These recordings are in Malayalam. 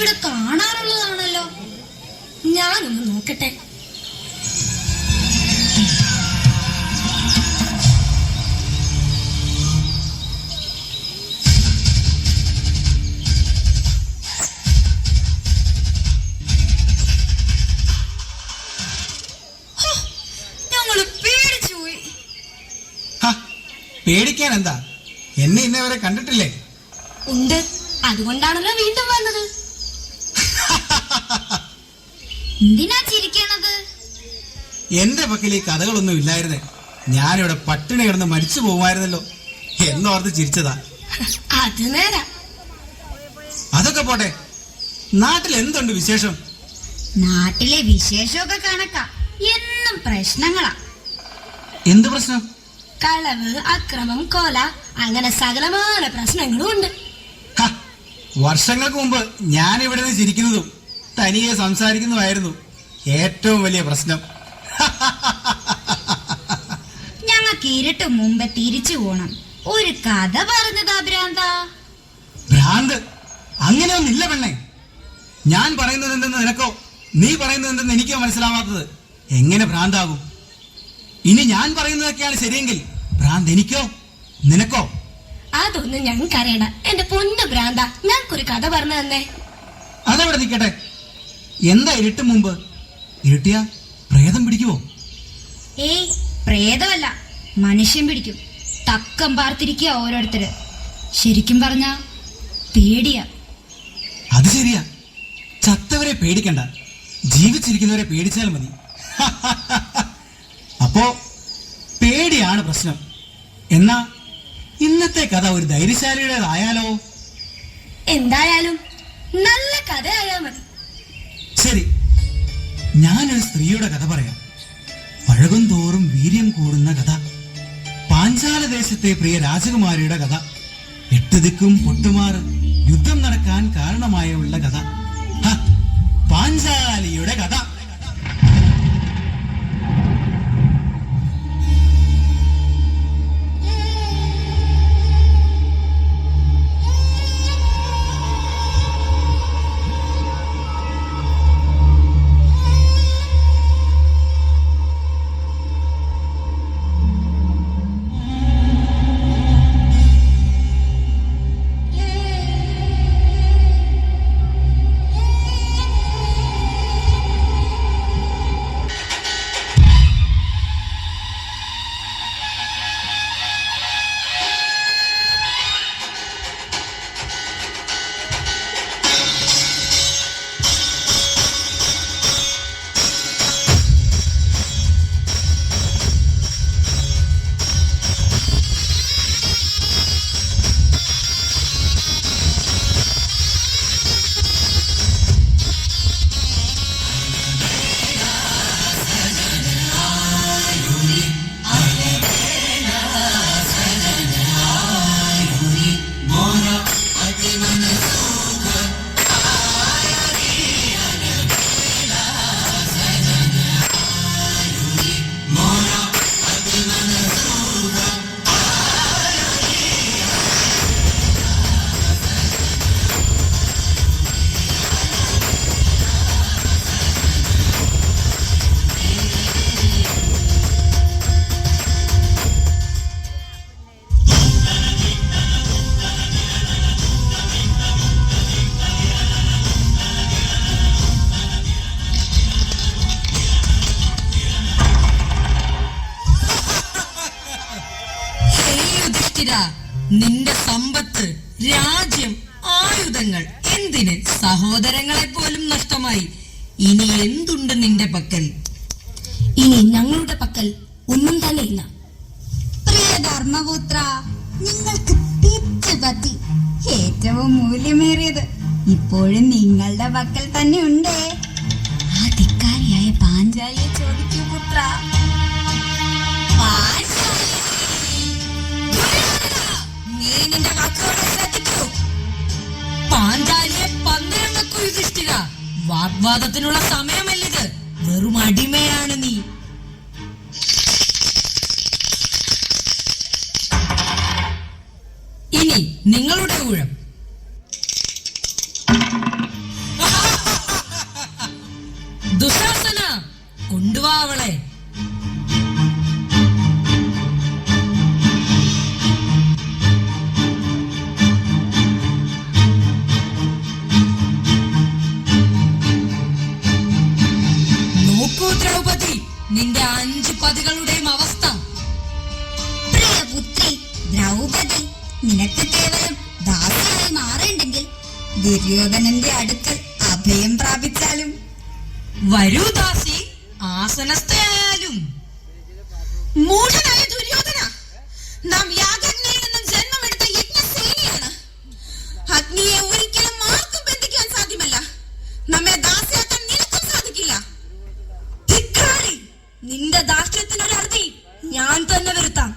ഇവിടെ കാണാറുള്ളതാണല്ലോ. ഞാനൊന്ന് നോക്കട്ടെ. പേടിക്കാൻ എന്താ? എന്നെ ഇന്നേവരെ കണ്ടിട്ടില്ലേ? ഉണ്ട്, അതുകൊണ്ടാണല്ലോ വീണ്ടും വന്നത്. എന്തിനാ ചിരിക്കണത്? എന്റെ പക്കൽ ഈ കഥകളൊന്നും ഇല്ലായിരുന്നേ. ഞാനിവിടെ പട്ടിണി കിടന്ന് മരിച്ചു പോകുമായിരുന്നല്ലോ എന്നോർത്ത് ചിരിച്ചതാ. അത് നേരാ. അതൊക്കെ പോട്ടെ, നാട്ടിൽ എന്തുണ്ട് വിശേഷം? നാട്ടിലെ വിശേഷമൊക്കെ കണക്കാ. എന്നും പ്രശ്നങ്ങളാ. എന്ത് പ്രശ്നം? കളവ്, അക്രമം, കൊല, അങ്ങനെ സകലമായ പ്രശ്നങ്ങളും ഉണ്ട്. വർഷങ്ങൾക്ക് മുമ്പ് ഞാൻ ഇവിടെ നിന്ന് ചിരിക്കുന്നതും തനിയെ സംസാരിക്കുന്നതുമായിരുന്നു ഏറ്റവും വലിയ പ്രശ്നം. ഞങ്ങൾക്ക് ഇരുട്ട് മുമ്പ് തിരിച്ചു പോണം. ഒരു കഥ പറഞ്ഞതാ ഭ്രാന്ത. ഭ്രാന്ത് അങ്ങനെയൊന്നില്ല പെണ്ണെ. ഞാൻ പറയുന്നത് എന്തെന്ന് നിനക്കോ നീ പറയുന്നത് എന്തെന്ന് എനിക്കോ മനസ്സിലാവാത്തത് എങ്ങനെ ഭ്രാന്താകും? ഇനി ഞാൻ പറയുന്നതൊക്കെയാണ് ശരിയെങ്കിൽ ഭ്രാന്ത് എനിക്കോ നിനക്കോ? അതൊന്നും ഞങ്ങൾക്കറിയണ്ട. എന്റെ പൊന്നു ഭ്രാന്ത, ഞങ്ങൾക്കൊരു കഥ പറഞ്ഞു തന്നെ. അതവിടെ നിൽക്കട്ടെ. എന്താ ഇരുട്ട് മുമ്പ്? ഇരുട്ടിയാ പ്രേതം പിടിക്കുവോ? ഏയ്, പ്രേതമല്ല, മനുഷ്യൻ പിടിക്കും. തക്കം പാർത്തിരിക്കുക ഓരോരുത്തര്. ശരിക്കും പറഞ്ഞ പേടിയാ. അത് ശരിയാ. ചത്തവരെ പേടിക്കണ്ട, ജീവിച്ചിരിക്കുന്നവരെ പേടിച്ചാൽ മതി. അപ്പോ പേടിയാണ് പ്രശ്നം. എന്നാ ഇന്നത്തെ കഥ ഒരു ധൈര്യശാലിയുടേതായാലോ? എന്തായാലും നല്ല കഥയായാ മതി. ശരി, ഞാനൊരു സ്ത്രീയുടെ കഥ പറയാം. പഴകും തോറും വീര്യം കൂടുന്ന കഥ. പാഞ്ചാല ദേശത്തെ പ്രിയ രാജകുമാരിയുടെ കഥ. 8 ദിക്കും പൊട്ടുമാറ് യുദ്ധം നടക്കാൻ കാരണമായുള്ള കഥ. പാഞ്ചാലിയുടെ കഥ. നിന്റെ സമ്പത്ത്, രാജ്യം, ആയുധങ്ങൾ എന്തിന്? സഹോദരങ്ങളെ പോലും നഷ്ടമായി. ഇനി എന്തുണ്ട് നിന്റെ പക്കൽ? ഇനി ഞങ്ങളുടെ പക്കൽ ഒന്നും തന്നെ ഇല്ല. പ്രിയ ധർമ്മപുത്ര, നിങ്ങൾക്ക് തെറ്റ് പറ്റി. ഏറ്റവും മൂല്യമേറിയത് ഇപ്പോഴും നിങ്ങളുടെ പക്കൽ തന്നെ ഉണ്ടേ. ആ ധിക്കാരിയായ പാഞ്ചാലിയെ ചോദിക്കൂ പുത്ര. പാഞ്ചാലിയെ പന്തയം വെക്കൂ യുധിഷ്ഠിര. വാഗ്വാദത്തിനുള്ള സമയമല്ലിത്. വെറും അടിമയാണ് നീ. ഇനി നിങ്ങളുടെ ഊഴം. നിനക്ക് കേവലം ദാസിയായി മാറേണ്ടെങ്കിൽ ദുര്യോധനന്റെ അടുക്കൽ അഭയം പ്രാപിച്ചാലും. വരൂ ദാസി, ആസനസ്ഥയായാലും. മൂഢനായ ദുര്യോധന, നാം യാഗാഗ്നിയിൽ നിന്നും ജന്മമെടുത്ത യജ്ഞസേനയാണ്. അഗ്നിയെ ഒരിക്കലും ആർക്കും ബന്ധിക്കാൻ സാധ്യമല്ല. നമ്മെ ദാസ്യാക്കാൻ നിനക്കും സാധിക്കില്ല. ധിക്കാരി, നിന്റെ ദാസ്യത്തിനൊരറുതി ഞാൻ തന്നെ വരുത്താം.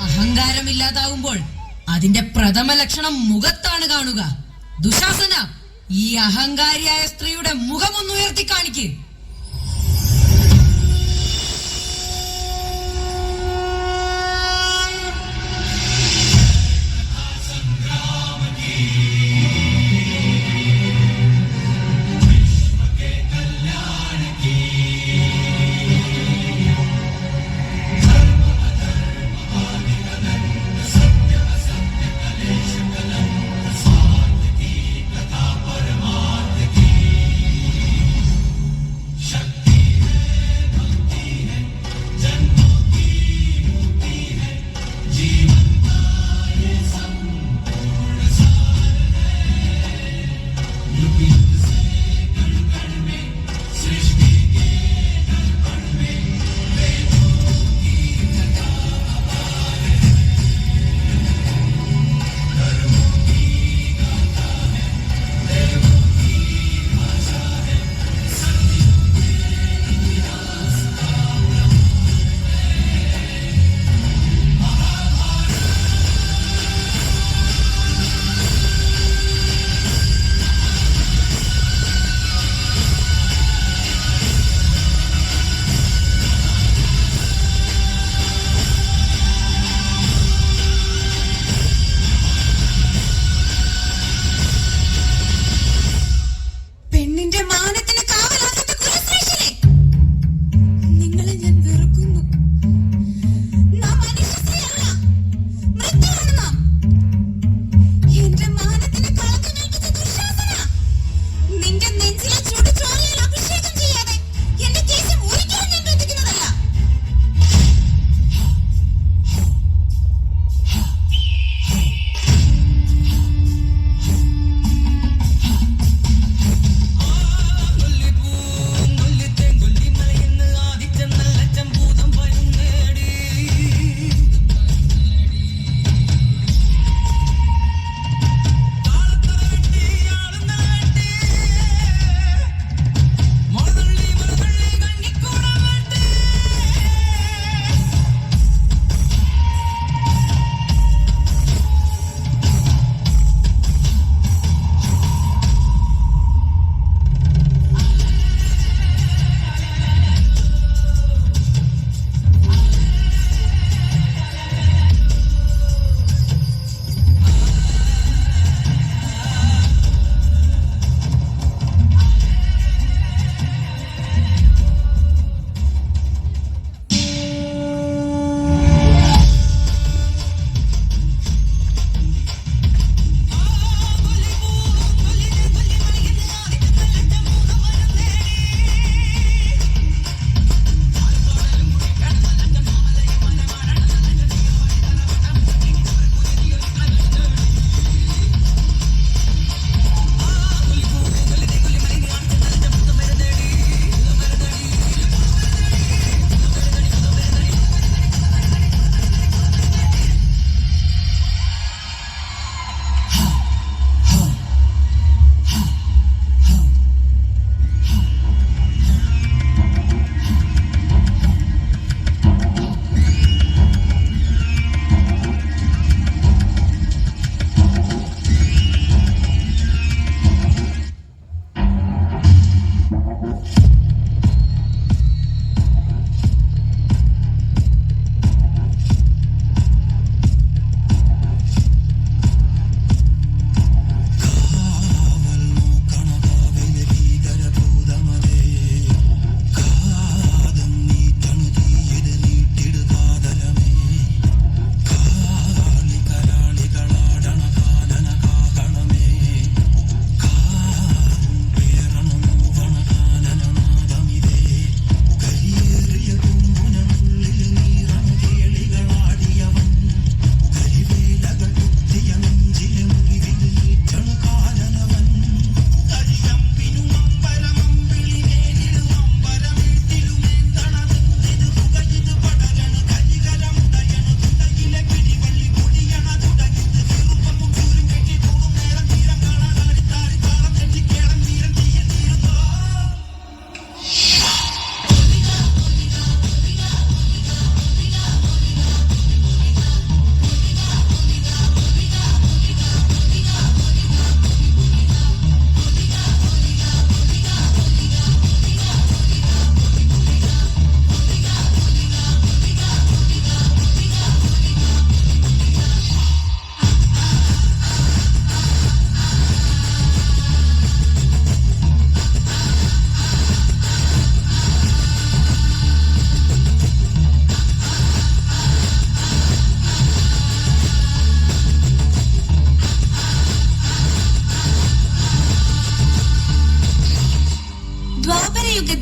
അഹങ്കാരമില്ലാതാവുമ്പോൾ അതിന്റെ പ്രഥമ ലക്ഷണം മുഖത്താണ് കാണുക. ദുശാസന, ഈ അഹങ്കാരിയായ സ്ത്രീയുടെ മുഖമൊന്നുയർത്തി കാണിക്ക്.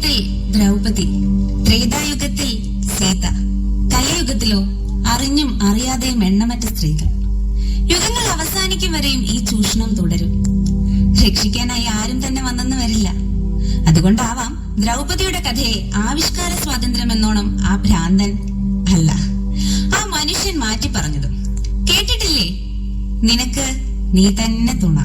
ദ്വാപരയുഗത്തിൽ ദ്രൗപദി, ത്രേതായുഗത്തിൽ സീത, കലിയുഗത്തിലോ അറിഞ്ഞും അറിയാതെയും എണ്ണമറ്റ സ്ത്രീകൾ. യുഗങ്ങൾ അവസാനിക്കും വരെയും ഈ ചൂഷണം തുടരും. രക്ഷിക്കാനായി ആരും തന്നെ വന്നെന്ന് വരില്ല. അതുകൊണ്ടാവാം ദ്രൗപദിയുടെ കഥയെ ആവിഷ്കാര സ്വാതന്ത്ര്യം എന്നോണം ആ ഭ്രാന്തൻ അല്ല, ആ മനുഷ്യൻ മാറ്റി പറഞ്ഞതും. കേട്ടിട്ടില്ലേ, നിനക്ക് നീ തന്നെ തുണ.